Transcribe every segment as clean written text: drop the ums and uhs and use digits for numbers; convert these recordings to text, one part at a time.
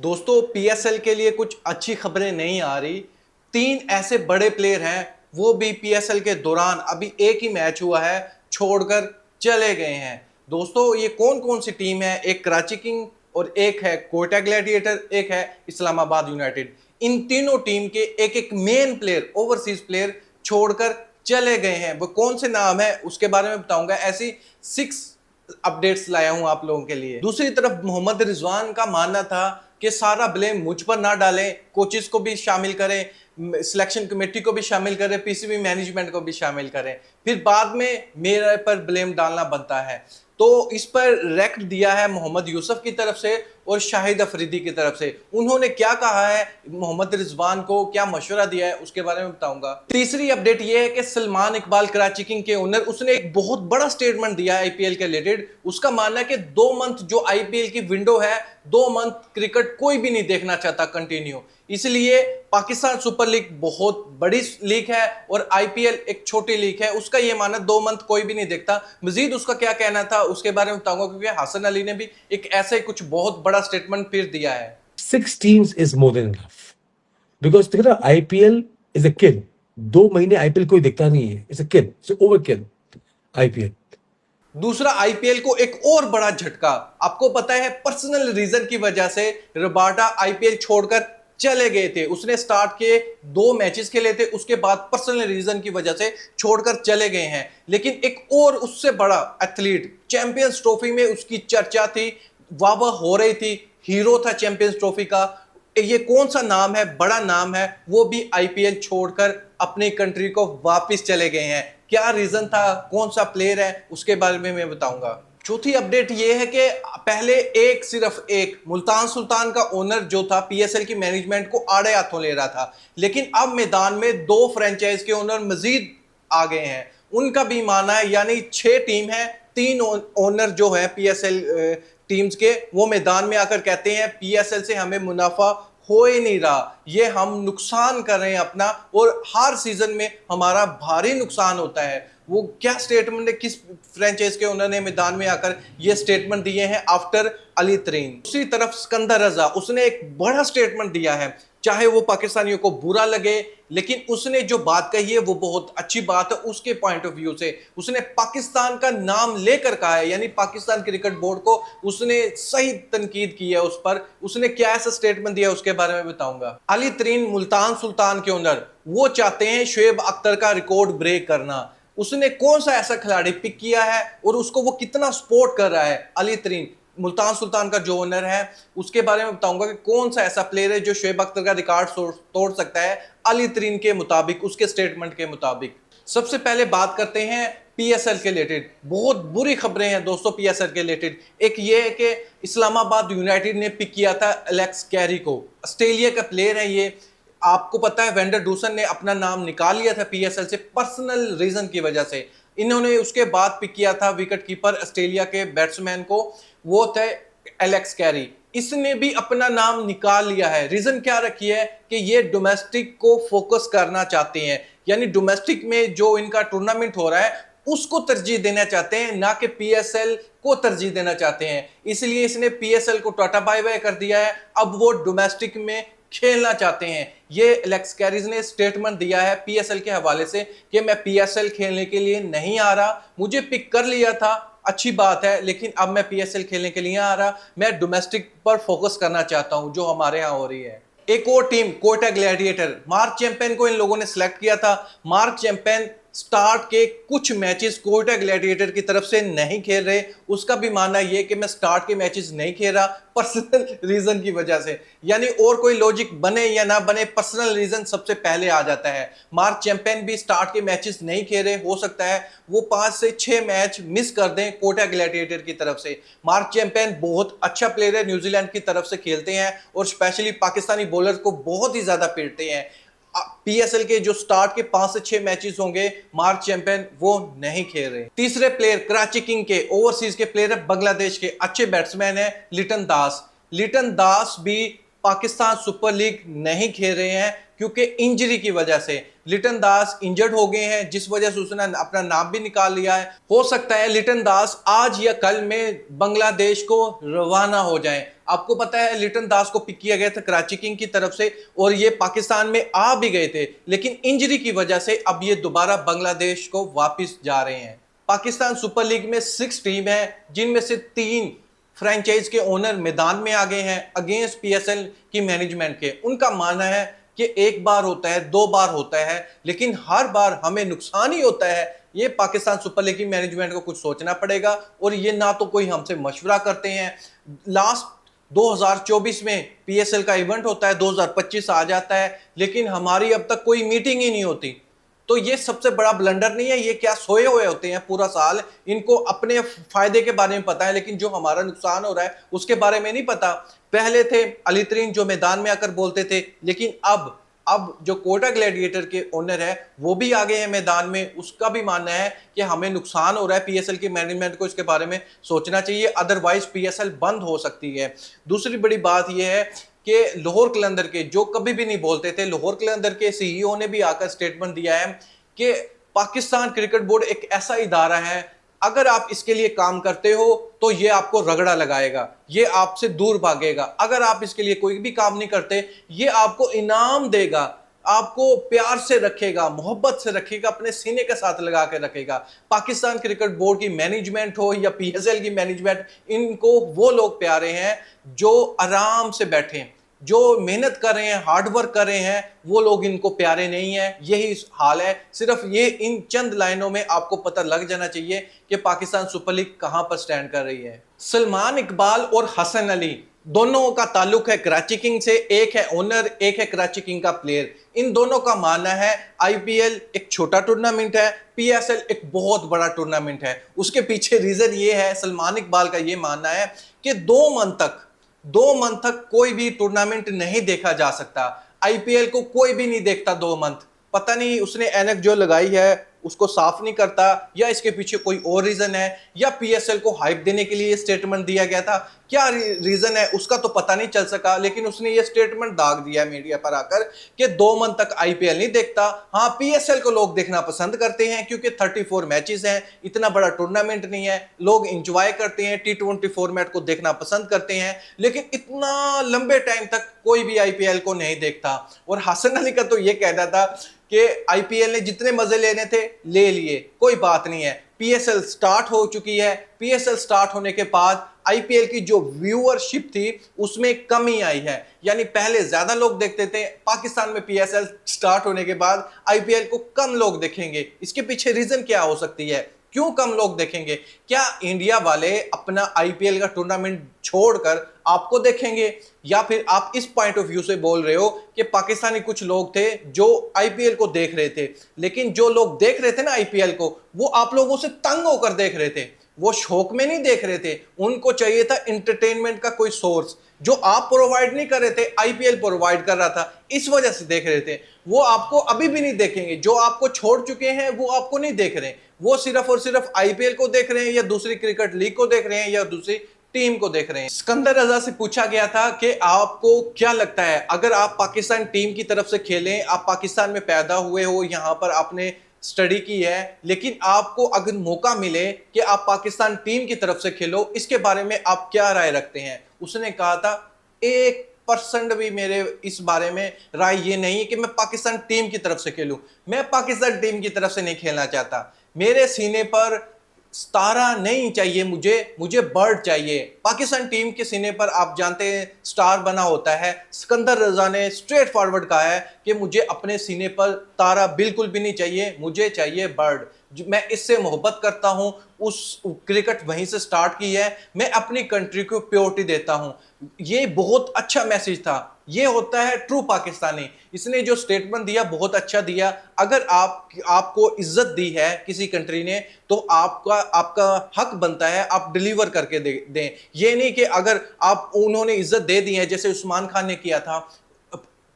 दोस्तों पीएसएल के लिए कुछ अच्छी खबरें नहीं आ रही। तीन ऐसे बड़े प्लेयर हैं, वो भी पीएसएल के दौरान अभी एक ही मैच हुआ है छोड़कर चले गए हैं। दोस्तों ये कौन कौन सी टीम है? एक कराची किंग और एक है कोयटा ग्लैडिएटर, एक है इस्लामाबाद यूनाइटेड। इन तीनों टीम के एक एक मेन प्लेयर, ओवरसीज प्लेयर छोड़कर चले गए हैं। वो कौन से नाम है उसके बारे में बताऊंगा। ऐसी 6 अपडेट्स लाया हूं आप लोगों के लिए। दूसरी तरफ मोहम्मद रिजवान का मानना था कि सारा ब्लेम मुझ पर ना डालें, कोचेस को भी शामिल करें, सिलेक्शन कमेटी को भी शामिल करें, पीसीबी मैनेजमेंट को भी शामिल करें, फिर बाद में मेरे पर ब्लेम डालना बनता है। तो इस पर रेक्ट दिया है मोहम्मद यूसुफ की तरफ से और शाहिद अफरीदी की तरफ से। उन्होंने क्या कहा है, मोहम्मद रिजवान को क्या मशवरा दिया है, उसके बारे में बताऊंगा। तीसरी अपडेट यह है कि सलमान इकबाल कराची किंग के ओनर, उसने एक बहुत बड़ा स्टेटमेंट दिया है आईपीएल के रिलेटेड। उसका मानना है कि 2 मंथ जो आईपीएल की विंडो है, 2 मंथ क्रिकेट कोई भी नहीं देखना चाहता कंटिन्यू। इसलिए पाकिस्तान सुपर लीग बहुत बड़ी लीग है और आईपीएल एक छोटी लीग है। उसका यह मानना 2 मंथ कोई भी नहीं देखता। मजीद उसका क्या कहना था उसके बारे में बताऊंगा, क्योंकि हसन अली ने भी एक ऐसे कुछ बहुत बड़ा स्टेटमेंट फिर दिया है। 6 teams is more than enough because देखो ना आईपीएल इज अ किल। 2 महीने आईपीएल कोई देखता नहीं है, it's a kill, it's over kill IPL. दूसरा, आईपीएल को एक और बड़ा झटका। आपको पता है पर्सनल रीजन की वजह से रबाडा आईपीएल छोड़कर चले गए थे। उसने स्टार्ट के 2 मैचेस खेले थे, उसके बाद पर्सनल रीजन की वजह से छोड़कर चले गए हैं। लेकिन एक और उससे बड़ा एथलीट, चैंपियंस ट्रॉफी में उसकी चर्चा थी, वाह वाह हो रही थी, हीरो था चैंपियंस ट्रॉफी का। ये कौन सा नाम है? बड़ा नाम है। वो भी आईपीएल छोड़कर अपनी कंट्री को वापस चले गए हैं। क्या रीजन था, कौन सा प्लेयर है, उसके बारे में मैं बताऊंगा। चौथी अपडेट ये है कि पहले सिर्फ एक मुल्तान सुल्तान का ओनर जो था पीएसएल की मैनेजमेंट को आड़े हाथों ले रहा था, लेकिन अब मैदान में 2 फ्रेंचाइज के ओनर मजीद आ गए हैं। उनका भी मानना है, यानी 6 टीम है, 3 ओनर जो है पीएसएल टीम्स के, वो मैदान में आकर कहते हैं पीएसएल से हमें मुनाफा हो ही नहीं रहा, ये हम नुकसान कर रहे हैं अपना, और हर सीजन में हमारा भारी नुकसान होता है। वो क्या स्टेटमेंट है, किस फ्रेंचाइज के ओनर ने मैदान में आकर ये स्टेटमेंट दिए हैं आफ्टर अली तरीन। दूसरी तरफ सिकंदर रजा, उसने एक बड़ा स्टेटमेंट दिया है। चाहे वो पाकिस्तानियों को बुरा लगे, लेकिन उसने जो बात कही है वो बहुत अच्छी बात है उसके पॉइंट ऑफ व्यू से। उसने पाकिस्तान का नाम लेकर कहा है, यानी पाकिस्तान क्रिकेट बोर्ड को उसने सही तनकीद की है उस पर। उसने क्या ऐसा स्टेटमेंट दिया उसके बारे में बताऊंगा। अली तरीन मुल्तान सुल्तान के ओनर, वो चाहते हैं शुएब अख्तर का रिकॉर्ड ब्रेक करना। उसने कौन सा ऐसा खिलाड़ी पिक किया है और उसको वो कितना सपोर्ट कर रहा है। अली तरीन मुल्तान सुल्तान का जो ओनर है, उसके बारे में बताऊंगा कि कौन सा ऐसा प्लेयर है जो शुएब अख्तर का रिकॉर्ड तोड़ सकता है अली तरीन के मुताबिक, उसके स्टेटमेंट के मुताबिक। सबसे पहले बात करते हैं पीएसएल के रिलेटेड। बहुत बुरी खबरें हैं दोस्तों पीएसएल के रिलेटेड। एक ये है कि इस्लामाबाद यूनाइटेड ने पिक किया था एलेक्स कैरी को, ऑस्ट्रेलिया का प्लेयर है ये। आपको पता है वेंडर डूसन ने अपना नाम निकाल लिया था पीएसएल से पर्सनल रीजन की वजह से। इन्होंने उसके बाद पिक किया था विकेट कीपर ऑस्ट्रेलिया के बैट्समैन को, वो थे एलेक्स कैरी। इसने भी अपना नाम निकाल लिया है। रीजन क्या रखी है कि ये डोमेस्टिक को फोकस करना चाहते हैं, यानी डोमेस्टिक में जो इनका टूर्नामेंट हो रहा है उसको तरजीह देना चाहते हैं, ना कि पीएसएल को तरजीह देना चाहते हैं। इसलिए इसने पीएसएल को टाटा बाय बाय कर दिया है, अब वो डोमेस्टिक में खेलना चाहते हैं। ये एलेक्स कैरीज ने स्टेटमेंट दिया है पीएसएल के हवाले से कि मैं पीएसएल खेलने के लिए नहीं आ रहा, मुझे पिक कर लिया था, अच्छी बात है, लेकिन अब मैं पीएसएल खेलने के लिए आ रहा, मैं डोमेस्टिक पर फोकस करना चाहता हूं जो हमारे यहां हो रही है। एक और team Quetta gladiator, mark champion को इन लोगों ने सिलेक्ट किया था। मार्क चैंपियन स्टार्ट के कुछ मैचेस कोयटा ग्लैडिएटर की तरफ से नहीं खेल रहे। उसका भी मानना यह कि मैं स्टार्ट के मैचेस नहीं खेल रहा पर्सनल रीजन की वजह से। यानी और कोई लॉजिक बने या ना बने, पर्सनल रीजन सबसे पहले आ जाता है। मार्क चैंपियन भी स्टार्ट के मैचेस नहीं खेल रहे, हो सकता है वो 5 से 6 मैच मिस कर दें कोयटा ग्लैडिएटर की तरफ से। मार्क चैंपियन बहुत अच्छा प्लेयर है, न्यूजीलैंड की तरफ से खेलते हैं और स्पेशली पाकिस्तानी बॉलर को बहुत ही ज्यादा पीटते हैं। पीएसएल के जो स्टार्ट के 5 से 6 मैचेस होंगे, मार्क चैंपियन वो नहीं खेल रहे। तीसरे प्लेयर कराची किंग के ओवरसीज के प्लेयर है, बांग्लादेश के अच्छे बैट्समैन है लिटन दास। लिटन दास भी पाकिस्तान सुपर लीग नहीं खेल रहे हैं क्योंकि इंजरी की वजह से। लिटन दास इंजर्ड हो गए हैं, जिस वजह से उसने अपना नाम भी निकाल लिया है। हो सकता है लिटन दास आज या कल में बांग्लादेश को रवाना हो जाएं। आपको पता है लिटन दास को पिक किया गया था कराची किंग की तरफ से और ये पाकिस्तान में आ भी गए थे, लेकिन इंजरी की वजह से अब ये दोबारा बांग्लादेश को वापस जा रहे हैं। पाकिस्तान सुपर लीग में 6 टीम है, जिनमें से 3 फ्रेंचाइज के ओनर मैदान में आ गए हैं अगेंस्ट पीएसएल की मैनेजमेंट के। उनका मानना है कि एक बार होता है, 2 बार होता है, लेकिन हर बार हमें नुकसान ही होता है। ये पाकिस्तान सुपर लीग की मैनेजमेंट को कुछ सोचना पड़ेगा और ये ना तो कोई हमसे मशवरा करते हैं। लास्ट 2024 में पीएसएल का इवेंट होता है, 2025 आ जाता है, लेकिन हमारी अब तक कोई मीटिंग ही नहीं होती। तो ये सबसे बड़ा ब्लंडर नहीं है? ये क्या सोए हुए होते हैं पूरा साल? इनको अपने फायदे के बारे में पता है, लेकिन जो हमारा नुकसान हो रहा है उसके बारे में नहीं पता। पहले थे अली तरीन जो मैदान में आकर बोलते थे, लेकिन अब जो कोटा ग्लैडिएटर के ओनर है वो भी आ गए हैं मैदान में। उसका भी मानना है कि हमें नुकसान हो रहा है, पीएसएल की मैनेजमेंट को इसके बारे में सोचना चाहिए, अदरवाइज पीएसएल बंद हो सकती है। दूसरी बड़ी बात यह है कि लाहौर कलंदर के, जो कभी भी नहीं बोलते थे, लाहौर कलंदर के सीईओ ने भी आकर स्टेटमेंट दिया है कि पाकिस्तान क्रिकेट बोर्ड एक ऐसा इदारा है, अगर आप इसके लिए काम करते हो तो ये आपको रगड़ा लगाएगा, ये आपसे दूर भागेगा। अगर आप इसके लिए कोई भी काम नहीं करते, ये आपको इनाम देगा, आपको प्यार से रखेगा, मोहब्बत से रखेगा, अपने सीने के साथ लगा के रखेगा। पाकिस्तान क्रिकेट बोर्ड की मैनेजमेंट हो या पीएसएल की मैनेजमेंट, इनको वो लोग प्यारे हैं जो आराम से बैठे, जो मेहनत कर रहे हैं, हार्ड वर्क कर रहे हैं, वो लोग इनको प्यारे नहीं है। यही हाल है। सिर्फ ये इन चंद लाइनों में आपको पता लग जाना चाहिए कि पाकिस्तान सुपर लीग कहां पर स्टैंड कर रही है। सलमान इकबाल और हसन अली दोनों का ताल्लुक है कराची किंग से। एक है ओनर, एक है कराची किंग का प्लेयर। इन दोनों का मानना है आईपीएल एक छोटा टूर्नामेंट है, पीएसएल एक बहुत बड़ा टूर्नामेंट है। उसके पीछे रीजन ये है, सलमान इकबाल का ये मानना है कि 2 मंथ तक कोई भी टूर्नामेंट नहीं देखा जा सकता। आईपीएल को कोई भी नहीं देखता 2 मंथ। पता नहीं उसने एनक जो लगाई है उसको साफ नहीं करता, या इसके पीछे कोई और रीजन है, या पीएसएल को हाइप देने के लिए स्टेटमेंट दिया गया था। क्या रीजन है उसका तो पता नहीं चल सका, लेकिन उसने ये स्टेटमेंट दाग दिया मीडिया पर आकर कि 2 मंथ तक आईपीएल नहीं देखता। हाँ, पीएसएल को लोग देखना पसंद करते हैं क्योंकि 34 मैचेस हैं, इतना बड़ा टूर्नामेंट नहीं है, लोग इंजॉय करते हैं, T20 फॉर्मेट को देखना पसंद करते हैं, लेकिन इतना लंबे टाइम तक कोई भी आईपीएल को नहीं देखता। और हसन अली का तो ये कहना था कि आईपीएल ने जितने मजे लेने थे ले लिए, कोई बात नहीं है। पीएसएल स्टार्ट हो चुकी है, पीएसएल स्टार्ट होने के बाद आईपीएल की जो व्यूअरशिप थी उसमें कमी आई है, यानी पहले ज्यादा लोग देखते थे, पाकिस्तान में पीएसएल स्टार्ट होने के बाद आईपीएल को कम लोग देखेंगे। इसके पीछे रीजन क्या हो सकती है, क्यों कम लोग देखेंगे? क्या इंडिया वाले अपना आईपीएल का टूर्नामेंट छोड़कर आपको देखेंगे, या फिर आप इस पॉइंट ऑफ व्यू से बोल रहे हो कि पाकिस्तानी कुछ लोग थे जो आईपीएल को देख रहे थे, लेकिन जो लोग देख रहे थे ना आईपीएल को, वो आप लोगों से तंग होकर देख रहे थे, वो शौक में नहीं देख रहे थे। उनको चाहिए था एंटरटेनमेंट का कोई सोर्स, जो आप प्रोवाइड नहीं कर रहे थे, आईपीएल प्रोवाइड कर रहा था, इस वजह से देख रहे थे। वो आपको अभी भी नहीं देखेंगे, जो आपको छोड़ चुके हैं वो आपको नहीं देख रहे, वो सिर्फ और सिर्फ आईपीएल को देख रहे हैं, या दूसरी क्रिकेट लीग को देख रहे हैं, या दूसरी टीम को देख रहे हैं। सिकंदर रजा से पूछा गया था कि आपको क्या लगता है, अगर आप पाकिस्तान टीम की तरफ से खेलें, आप पाकिस्तान में पैदा हुए हो, यहां पर आपने स्टडी की है, लेकिन आपको अगर मौका मिले कि आप पाकिस्तान टीम की तरफ से खेलो, इसके बारे में आप क्या राय रखते हैं? उसने कहा था 1% भी मेरे इस बारे में राय ये नहीं है कि मैं पाकिस्तान टीम की तरफ से खेलूं। मैं पाकिस्तान टीम की तरफ से नहीं खेलना चाहता। मेरे सीने पर स्टारा नहीं चाहिए, मुझे बर्ड चाहिए। पाकिस्तान टीम के सीने पर आप जानते हैं स्टार बना होता है। सिकंदर रजा ने स्ट्रेट फॉरवर्ड कहा है कि मुझे अपने सीने पर तारा बिल्कुल भी नहीं चाहिए, मुझे चाहिए बर्ड। मैं इससे मोहब्बत करता हूं, उस क्रिकेट वहीं से स्टार्ट की है, मैं अपनी कंट्री को प्योरिटी देता हूं। ये बहुत अच्छा मैसेज था, ये होता है ट्रू पाकिस्तानी। इसने जो स्टेटमेंट दिया बहुत अच्छा दिया। अगर आपको इज्जत दी है किसी कंट्री ने, तो आपका हक बनता है आप डिलीवर करके दें। ये नहीं कि अगर आप उन्होंने इज्जत दे दी है, जैसे उस्मान खान ने किया था,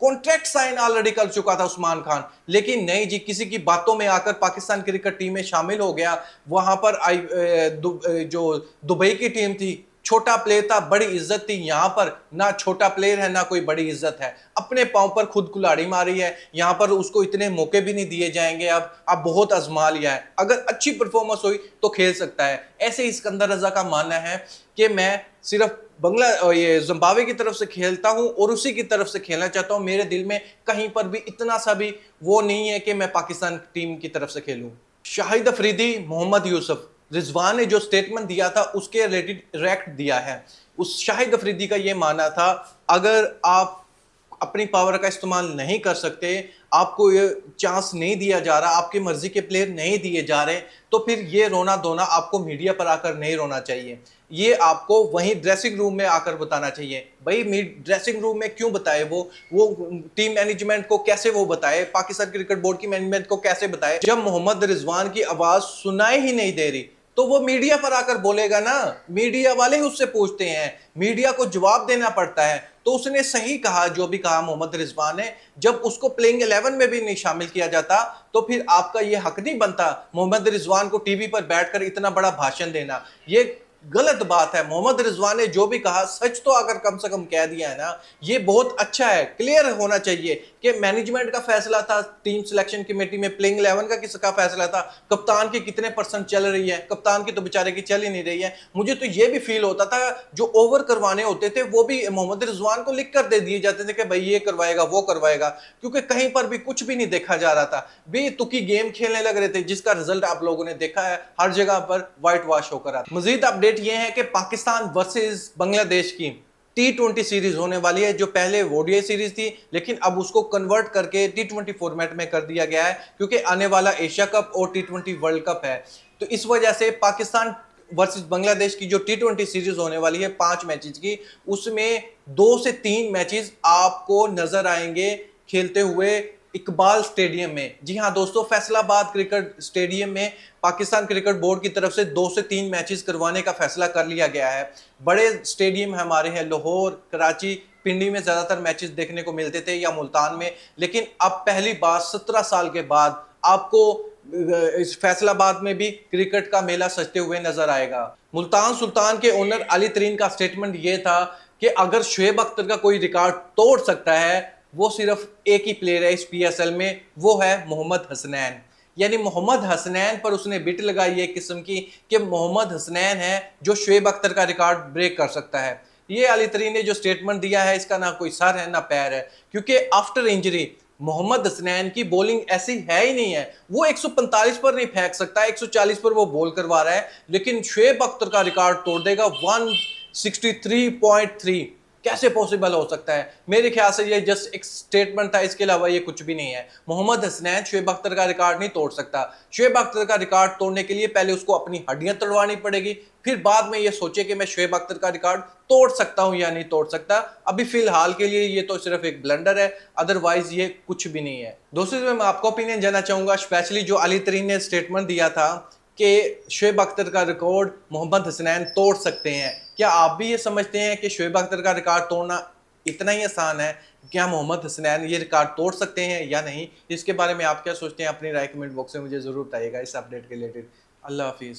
कॉन्ट्रैक्ट साइन ऑलरेडी कर चुका था उस्मान खान, लेकिन नहीं जी, किसी की बातों में आकर पाकिस्तान क्रिकेट टीम में शामिल हो गया। वहां पर जो दुबई की टीम थी, छोटा प्लेयर था, बड़ी इज्जत थी। यहाँ पर ना छोटा प्लेयर है ना कोई बड़ी इज्जत है, अपने पांव पर खुद कुल्हाड़ी मारी है। यहाँ पर उसको इतने मौके भी नहीं दिए जाएंगे। अब बहुत आजमा लिया है, अगर अच्छी परफॉर्मेंस हुई तो खेल सकता है। ऐसे ही सिकंदर रजा का मानना है कि मैं सिर्फ ये जिम्बाब्वे की तरफ से खेलता हूं और उसी की तरफ से खेलना चाहता हूं। मेरे दिल में कहीं पर भी इतना सा भी वो नहीं है कि मैं पाकिस्तान टीम की तरफ से खेलूं। शाहिद अफरीदी, मोहम्मद यूसुफ, रिजवान ने जो स्टेटमेंट दिया था उसके रिलेटेड रिएक्ट दिया है। उस शाहिद अफरीदी का ये मानना था, अगर आप अपनी पावर का इस्तेमाल नहीं कर सकते, आपको ये चांस नहीं दिया जा रहा, आपकी मर्जी के प्लेयर नहीं दिए जा रहे, तो फिर ये रोना धोना आपको मीडिया पर आकर नहीं रोना चाहिए। ये आपको वहीं ड्रेसिंग रूम में आकर बताना चाहिए। भाई ड्रेसिंग रूम में क्यों बताए, वो टीम मैनेजमेंट को कैसे वो बताए, पाकिस्तान क्रिकेट बोर्ड की मैनेजमेंट को कैसे बताए। जब मोहम्मद रिजवान की आवाज सुनाई ही नहीं दे रही तो वो मीडिया पर आकर बोलेगा ना, मीडिया वाले ही उससे पूछते हैं, मीडिया को जवाब देना पड़ता है। तो उसने सही कहा जो भी कहा मोहम्मद रिजवान ने। जब उसको प्लेइंग 11 में भी नहीं शामिल किया जाता तो फिर आपका ये हक नहीं बनता मोहम्मद रिजवान को टीवी पर बैठकर इतना बड़ा भाषण देना। ये गलत बात है। मोहम्मद रिजवान ने जो भी कहा सच तो अगर कम से कम कह दिया है ना, ये बहुत अच्छा है। क्लियर होना चाहिए कि मैनेजमेंट का फैसला था, टीम सिलेक्शन कमेटी में प्लेइंग 11 का किसका फैसला था, कप्तान की कितने % चल रही है, कप्तान की तो बेचारे की चल ही नहीं रही है। मुझे तो ये भी फील होता था जो ओवर करवाने होते थे वो भी मोहम्मद रिजवान को लिख कर दे दिए जाते थे कि भाई ये करवाएगा वो करवाएगा, क्योंकि कहीं पर भी कुछ भी नहीं देखा जा रहा था। बेतुकी गेम खेलने लग रहे थे जिसका रिजल्ट आप लोगों ने देखा है, हर जगह पर व्हाइट वॉश होकर आता। मजीद अपडेट ये है कि पाकिस्तान वर्सेस बांग्लादेश की T20 सीरीज होने वाली है, जो पहले ओडीआई सीरीज थी लेकिन अब उसको कन्वर्ट करके T20 फॉर्मेट में कर दिया गया है, क्योंकि आने वाला एशिया कप और T20 वर्ल्ड कप है। तो इस वजह से पाकिस्तान वर्सेस बांग्लादेश की जो T20 सीरीज होने वाली है 5 मैचेस की, उसमें 2 से 3 मैचेस आपको नजर आएंगे खेलते हुए इकबाल स्टेडियम में। जी हां दोस्तों, फैसलाबाद क्रिकेट स्टेडियम में पाकिस्तान क्रिकेट बोर्ड की तरफ से 2 से 3 मैचेस करवाने का फैसला कर लिया गया है। बड़े स्टेडियम हमारे हैं, लाहौर, कराची, पिंडी में ज्यादातर मैचेस देखने को मिलते थे या मुल्तान में, लेकिन अब पहली बार 17 साल के बाद आपको इस फैसलाबाद में भी क्रिकेट का मेला सजते हुए नजर आएगा। मुल्तान सुल्तान के ओनर अली तरीन का स्टेटमेंट यह था कि अगर शुएब अख्तर का कोई रिकॉर्ड तोड़ सकता है, वो सिर्फ एक ही प्लेयर है इस PSL में, वो है मोहम्मद हसनैन। यानी मोहम्मद हसनैन पर उसने बिट लगाई है किस्म की कि मोहम्मद हसनैन है जो शुएब अख्तर का रिकॉर्ड ब्रेक कर सकता है। ये अली तरीन ने जो स्टेटमेंट दिया है इसका ना कोई सर है ना पैर है, क्योंकि आफ्टर इंजरी मोहम्मद हसनैन की बॉलिंग ऐसी है ही नहीं है। वो 145 पर नहीं फेंक सकता, 140 पर वो बॉल करवा रहा है, लेकिन शुएब अख्तर का रिकॉर्ड तोड़ देगा 163.3। कैसे पॉसिबल हो सकता है? मेरे ख्याल से ये जस्ट एक स्टेटमेंट था, इसके अलावा ये कुछ भी नहीं है। मोहम्मद हसनैन शुएब अख्तर का रिकॉर्ड नहीं तोड़ सकता। शुएब अख्तर का रिकॉर्ड तोड़ने के लिए पहले उसको अपनी हड्डियां तोड़वानी पड़ेगी, फिर बाद में ये सोचे कि मैं शुएब अख्तर का रिकॉर्ड तोड़ सकता हूं या नहीं तोड़ सकता। अभी फिलहाल के लिए ये तो सिर्फ एक ब्लंडर है, अदरवाइज ये कुछ भी नहीं है। दोस्तों मैं आपका ओपिनियन जानना चाहूंगा, स्पेशली जो अली तरीन ने स्टेटमेंट दिया था कि शुएब अख्तर का रिकॉर्ड मोहम्मद हसनैन तोड़ सकते हैं। क्या आप भी ये समझते हैं कि शुएब अख्तर का रिकॉर्ड तोड़ना इतना ही आसान है? क्या मोहम्मद हसनैन ये रिकॉर्ड तोड़ सकते हैं या नहीं? इसके बारे में आप क्या सोचते हैं? अपनी राय कमेंट बॉक्स में मुझे जरूर बताइएगा इस अपडेट के रिलेटेड। अल्लाह हाफिज़।